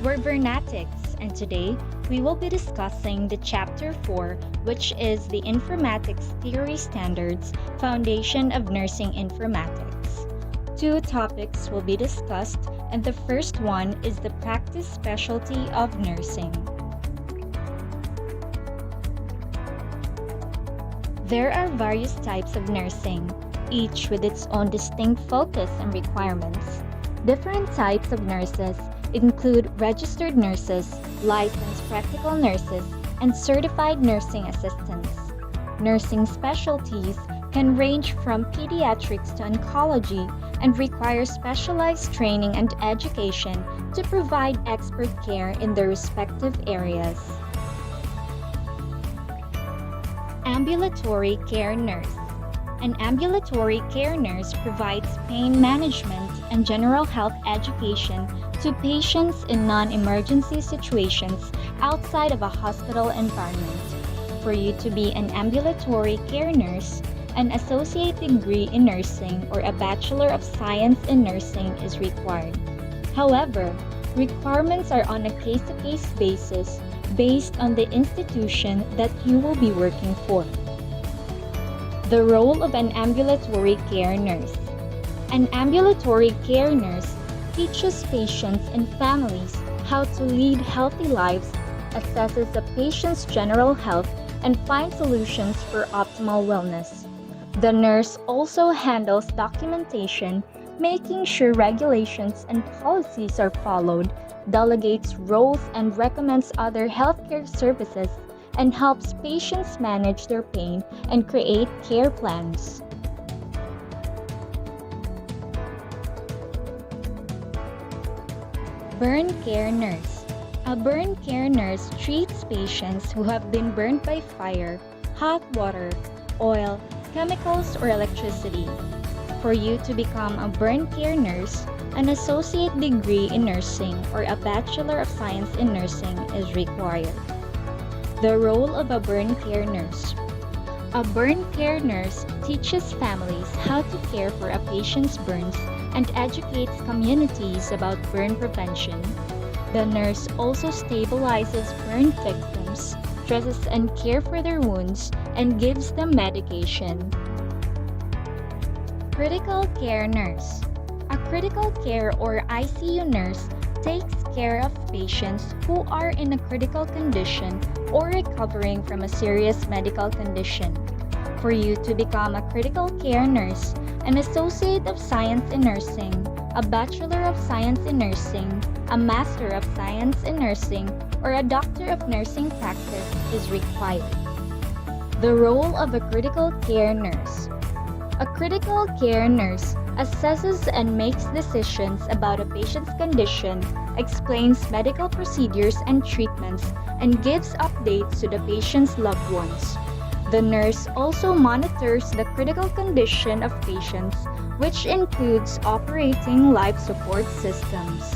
We're Informatics, and today we will be discussing the Chapter 4, which is the Informatics Theory Standards Foundation of Nursing Informatics. Two topics will be discussed, and the first one is the practice specialty of nursing. There are various types of nursing, each with its own distinct focus and requirements. Different types of nurses include registered nurses, licensed practical nurses, and certified nursing assistants. Nursing specialties can range from pediatrics to oncology and require specialized training and education to provide expert care in their respective areas. Ambulatory care nurse. An ambulatory care nurse provides pain management and general health education to patients in non-emergency situations outside of a hospital environment. For you to be an ambulatory care nurse, an associate degree in nursing or a Bachelor of Science in Nursing is required. However, requirements are on a case-to-case basis based on the institution that you will be working for. The role of an ambulatory care nurse. An ambulatory care nurse teaches patients and families how to lead healthy lives, assesses a patient's general health, and finds solutions for optimal wellness. The nurse also handles documentation, making sure regulations and policies are followed, delegates roles and recommends other healthcare services, and helps patients manage their pain and create care plans. Burn care nurse. A burn care nurse treats patients who have been burned by fire, hot water, oil, chemicals, or electricity. For you to become a burn care nurse, an associate degree in nursing or a Bachelor of Science in Nursing is required. The role of a burn care nurse. A burn care nurse teaches families how to care for a patient's burns and educates communities about burn prevention. The nurse also stabilizes burn victims, dresses and cares for their wounds, and gives them medication. Critical care nurse. A critical care or ICU nurse takes care of patients who are in a critical condition or recovering from a serious medical condition. For you to become a critical care nurse, an Associate of Science in Nursing, a Bachelor of Science in Nursing, a Master of Science in Nursing, or a Doctor of Nursing Practice is required. The role of a critical care nurse. A critical care nurse assesses and makes decisions about a patient's condition, explains medical procedures and treatments, and gives updates to the patient's loved ones. The nurse also monitors the critical condition of patients, which includes operating life support systems.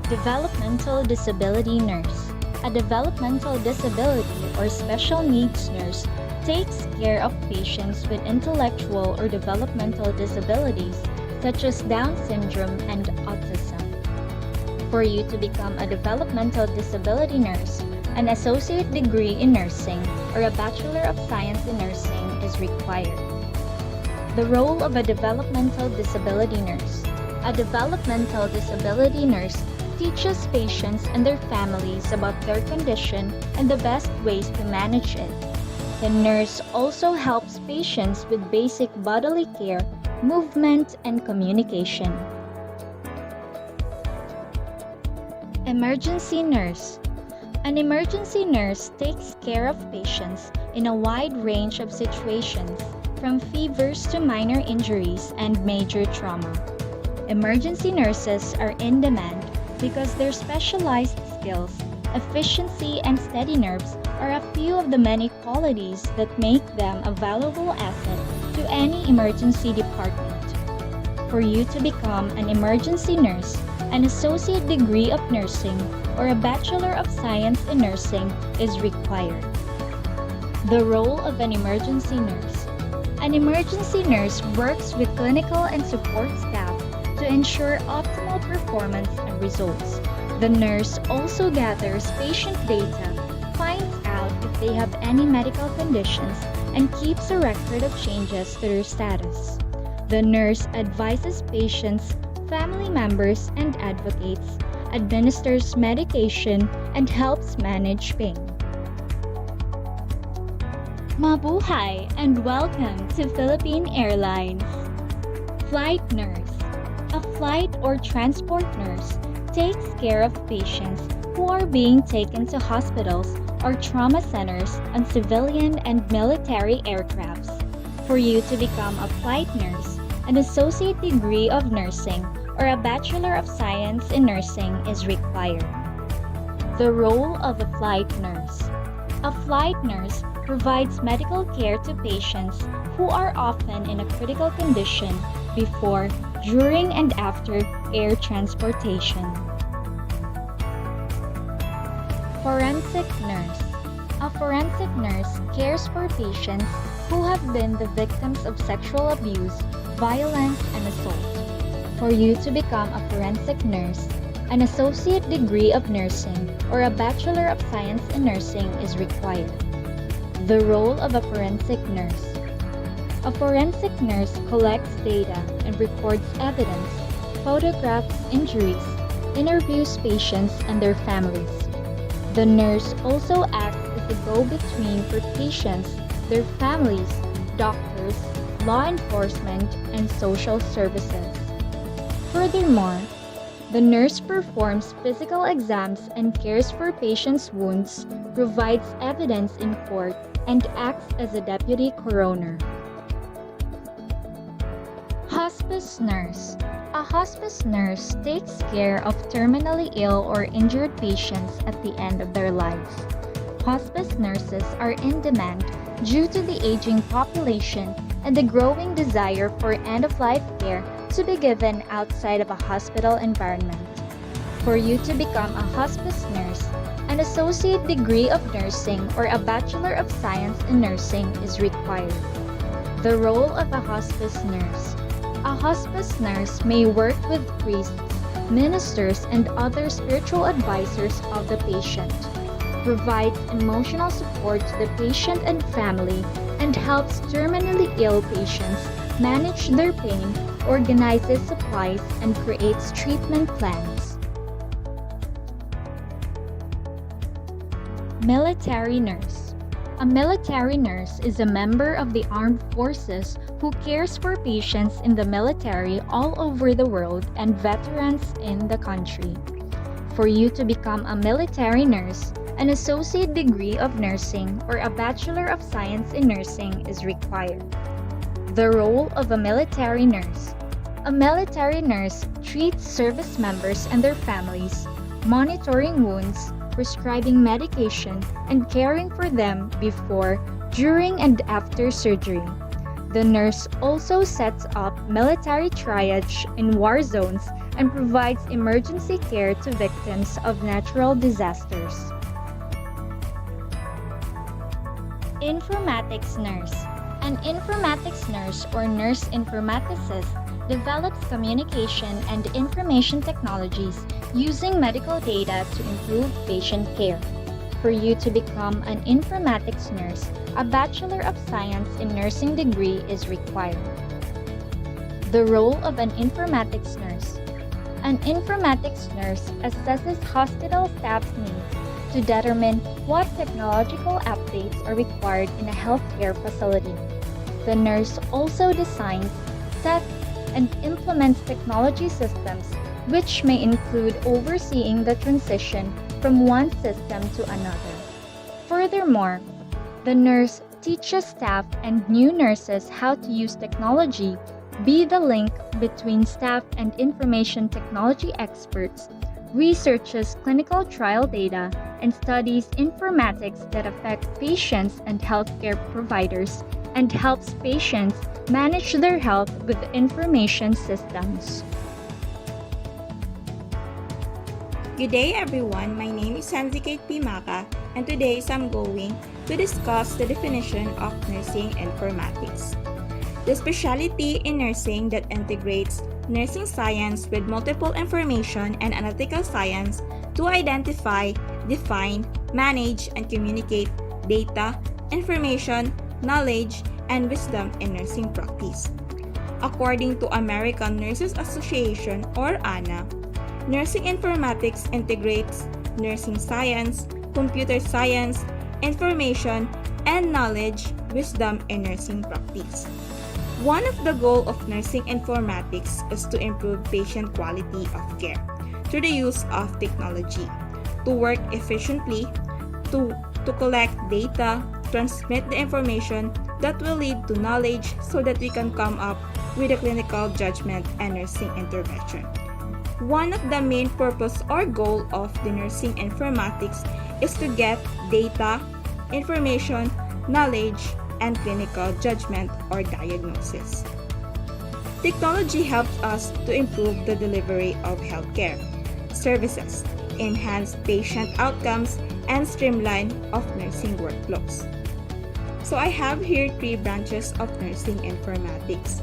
Developmental disability nurse. A developmental disability or special needs nurse takes care of patients with intellectual or developmental disabilities such as Down syndrome and autism. For you to become a developmental disability nurse, an associate degree in nursing or a Bachelor of Science in Nursing is required. The role of a developmental disability nurse. A developmental disability nurse teaches patients and their families about their condition and the best ways to manage it. The nurse also helps patients with basic bodily care, movement, and communication. Emergency nurse. An emergency nurse takes care of patients in a wide range of situations, from fevers to minor injuries and major trauma. Emergency nurses are in demand because their specialized skills, efficiency, and steady nerves are a few of the many qualities that make them a valuable asset to any emergency department. For you to become an emergency nurse, an associate degree of nursing or a Bachelor of Science in Nursing is required. The role of an emergency nurse. An emergency nurse works with clinical and support staff to ensure optimal personal performance and results. The nurse also gathers patient data, finds out if they have any medical conditions, and keeps a record of changes to their status. The nurse advises patients, family members, and advocates, administers medication, and helps manage pain. Mabuhay and welcome to Philippine Airlines. Flight nurse. A flight or transport nurse takes care of patients who are being taken to hospitals or trauma centers on civilian and military aircrafts. For you to become a flight nurse, an associate degree of nursing or a Bachelor of Science in Nursing is required. The role of a flight nurse. A flight nurse provides medical care to patients who are often in a critical condition before, during, and after air transportation. Forensic nurse. A forensic nurse cares for patients who have been the victims of sexual abuse, violence, and assault. For you to become a forensic nurse, an associate degree of nursing or a Bachelor of Science in Nursing is required. The role of a forensic nurse. A forensic nurse collects data and records evidence, photographs injuries, interviews patients and their families. The nurse also acts as the go-between for patients, their families, doctors, law enforcement, and social services. Furthermore, the nurse performs physical exams and cares for patients' wounds, provides evidence in court, and acts as a deputy coroner. Hospice nurse. A hospice nurse takes care of terminally ill or injured patients at the end of their lives. Hospice nurses are in demand due to the aging population and the growing desire for end-of-life care to be given outside of a hospital environment. For you to become a hospice nurse, an associate degree of nursing or a Bachelor of Science in Nursing is required. The role of a hospice nurse. A hospice nurse may work with priests, ministers, and other spiritual advisors of the patient, provides emotional support to the patient and family, and helps terminally ill patients manage their pain, organizes supplies, and creates treatment plans. Military nurse. A military nurse is a member of the armed forces who cares for patients in the military all over the world and veterans in the country. For you to become a military nurse, an associate degree of nursing or a Bachelor of Science in Nursing is required. The role of a military nurse. A military nurse treats service members and their families, monitoring wounds, prescribing medication, and caring for them before, during, and after surgery. The nurse also sets up military triage in war zones and provides emergency care to victims of natural disasters. Informatics nurse. An informatics nurse or nurse informaticist develops communication and information technologies using medical data to improve patient care. For you to become an informatics nurse, a Bachelor of Science in Nursing degree is required. The role of an informatics nurse. An informatics nurse assesses hospital staff's needs to determine what technological updates are required in a healthcare facility. The nurse also designs, tests, and implements technology systems, which may include overseeing the transition from one system to another. Furthermore, the nurse teaches staff and new nurses how to use technology, be the link between staff and information technology experts, researches clinical trial data, and studies informatics that affect patients and healthcare providers, and helps patients manage their health with information systems. Good day everyone, my name is Gec E2 and today I'm going to discuss the definition of nursing informatics. The specialty in nursing that integrates nursing science with multiple information and analytical science to identify, define, manage, and communicate data, information, knowledge, and wisdom in nursing practice. According to American Nurses Association or ANA, nursing informatics integrates nursing science, computer science, information, and knowledge, wisdom in nursing practice. One of the goals of nursing informatics is to improve patient quality of care through the use of technology, to work efficiently, to collect data, transmit the information that will lead to knowledge so that we can come up with a clinical judgment and nursing intervention. One of the main purpose or goal of the nursing informatics is to get data, information, knowledge, and clinical judgment or diagnosis. Technology helps us to improve the delivery of healthcare services, enhance patient outcomes, and streamline of nursing workflows. So I have here 3 branches of nursing informatics.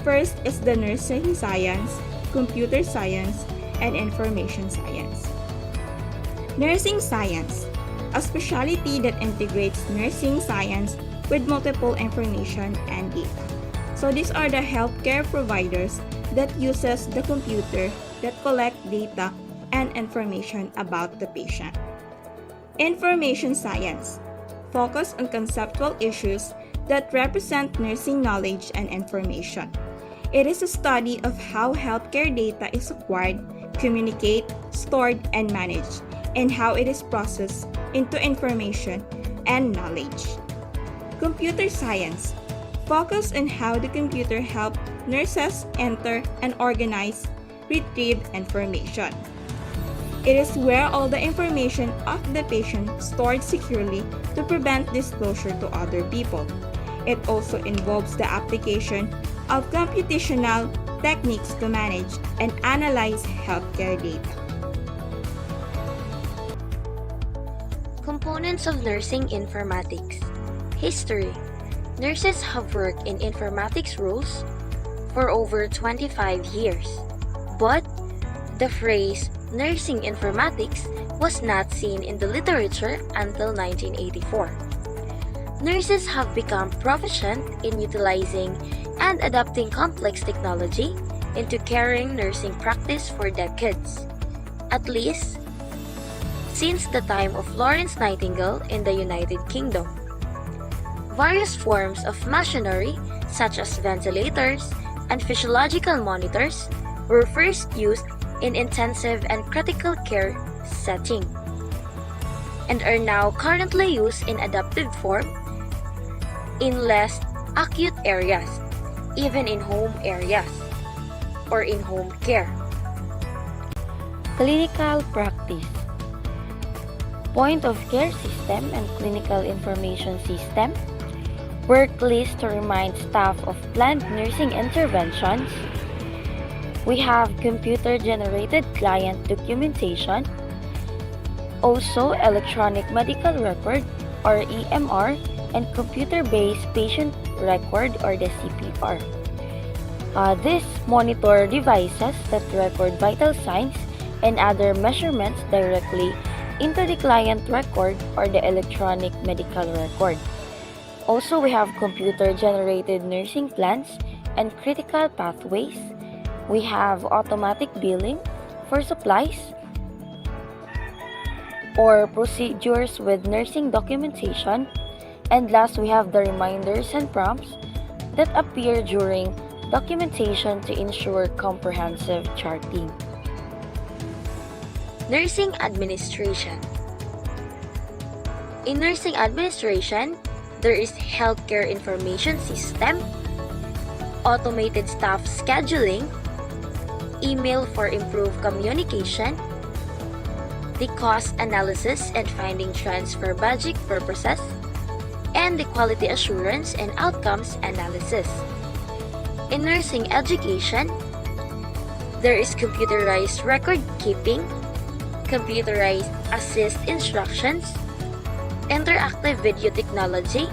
First is the nursing science, computer science, and information science. Nursing science, a specialty that integrates nursing science with multiple information and data. So these are the healthcare providers that uses the computer that collect data and information about the patient. Information science, focus on conceptual issues that represent nursing knowledge and information. It is a study of how healthcare data is acquired, communicated, stored, and managed, and how it is processed into information and knowledge. Computer science, focus on how the computer helps nurses enter and organize, retrieve information. It is where all the information of the patient stored securely to prevent disclosure to other people. It also involves the application of computational techniques to manage and analyze healthcare data. Components of nursing informatics. History. Nurses have worked in informatics roles for over 25 years, but the phrase nursing informatics was not seen in the literature until 1984. Nurses have become proficient in utilizing and adapting complex technology into carrying nursing practice for decades, at least since the time of Florence Nightingale in the United Kingdom. Various forms of machinery, such as ventilators and physiological monitors, were first used in intensive and critical care setting, and are now currently used in adaptive form in less acute areas, even in home areas, or in home care. Clinical practice. Point of care system and clinical information system work lists to remind staff of planned nursing interventions. We have computer-generated client documentation, also electronic medical record or EMR, and computer-based patient record or the CPR. These monitor devices that record vital signs and other measurements directly into the client record or the electronic medical record. Also, we have computer-generated nursing plans and critical pathways. We have automatic billing for supplies or procedures with nursing documentation. And last, we have the reminders and prompts that appear during documentation to ensure comprehensive charting. Nursing administration. In nursing administration, there is healthcare information system, automated staff scheduling, email for improved communication, the cost analysis and finding trends for budget purposes, and the quality assurance and outcomes analysis. In nursing education, there is computerized record keeping, computerized assist instructions, interactive video technology,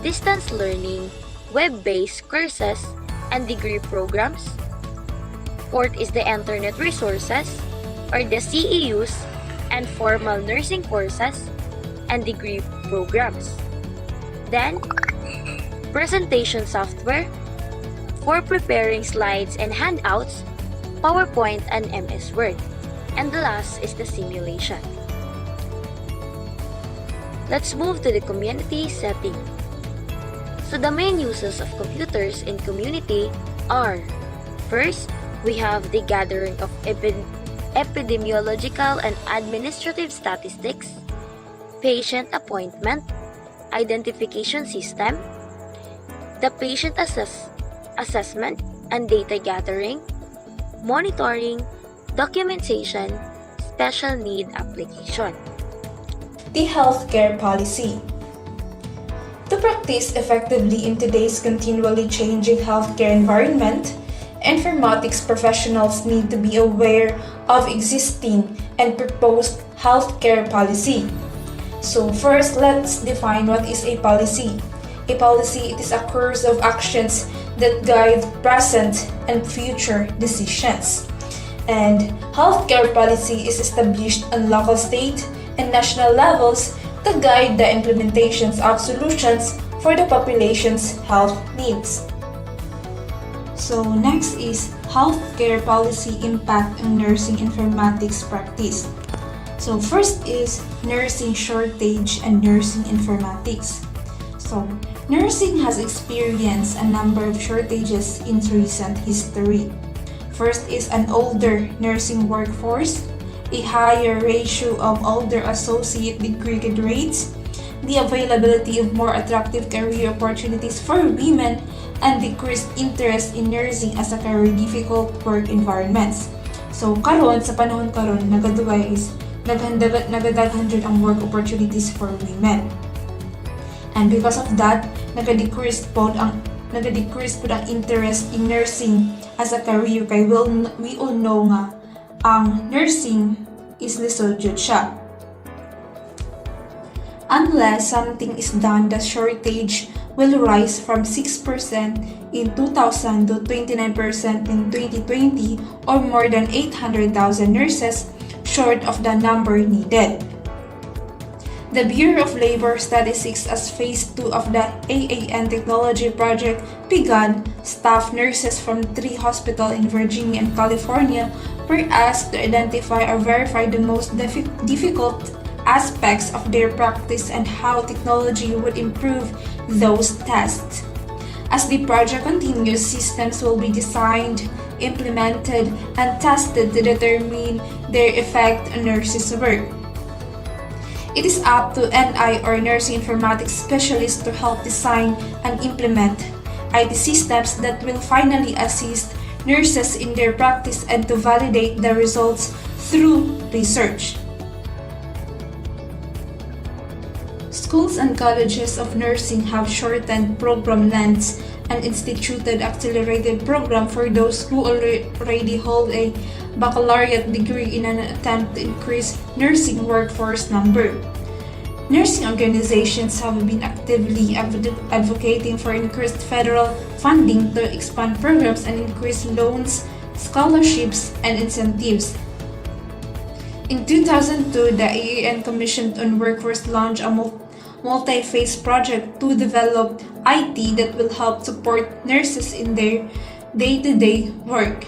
distance learning, web-based courses and degree programs, Fourth is the internet resources, or the CEUs, and formal nursing courses and degree programs. Then, presentation software for preparing slides and handouts, PowerPoint and MS Word. And the last is the simulation. Let's move to the community setting. So the main uses of computers in community are: first, we have the gathering of epidemiological and administrative statistics, patient appointment, identification system, the patient assessment and data gathering, monitoring, documentation, special need application. The healthcare policy. To practice effectively in today's continually changing healthcare environment, informatics professionals need to be aware of existing and proposed healthcare policy. So first, let's define what is a policy. A policy, it is a course of actions that guide present and future decisions. And healthcare policy is established on local, state, and national levels to guide the implementations of solutions for the population's health needs. So next is healthcare policy impact on nursing informatics practice. So first is nursing shortage and nursing informatics. So nursing has experienced a number of shortages in recent history. First is an older nursing workforce, a higher ratio of older associate degree graduates, the availability of more attractive career opportunities for women, and decreased interest in nursing as a career difficult work environments. So karon sa panahon karon nagaduway is nagadaghan jud ang work opportunities for women. And because of that, naga-decrease po ang interest in nursing as a career kay we all know nga ang nursing is lisod jud siya. Unless something is done, the shortage will rise from 6% in 2000 to 29% in 2020, or more than 800,000 nurses short of the number needed. The Bureau of Labor Statistics, as Phase 2 of the AAN Technology Project began, staff nurses from 3 hospitals in Virginia and California were asked to identify or verify the most difficult aspects of their practice and how technology would improve those tests. As the project continues, systems will be designed, implemented, and tested to determine their effect on nurses' work. It is up to NI or nursing informatics specialists to help design and implement IT systems that will finally assist nurses in their practice and to validate the results through research. Schools and colleges of nursing have shortened program lengths and instituted accelerated program for those who already hold a baccalaureate degree in an attempt to increase nursing workforce number. Nursing organizations have been actively advocating for increased federal funding to expand programs and increase loans, scholarships, and incentives. In 2002, the AAN Commission on Workforce launched a multi-phase project to develop IT that will help support nurses in their day-to-day work.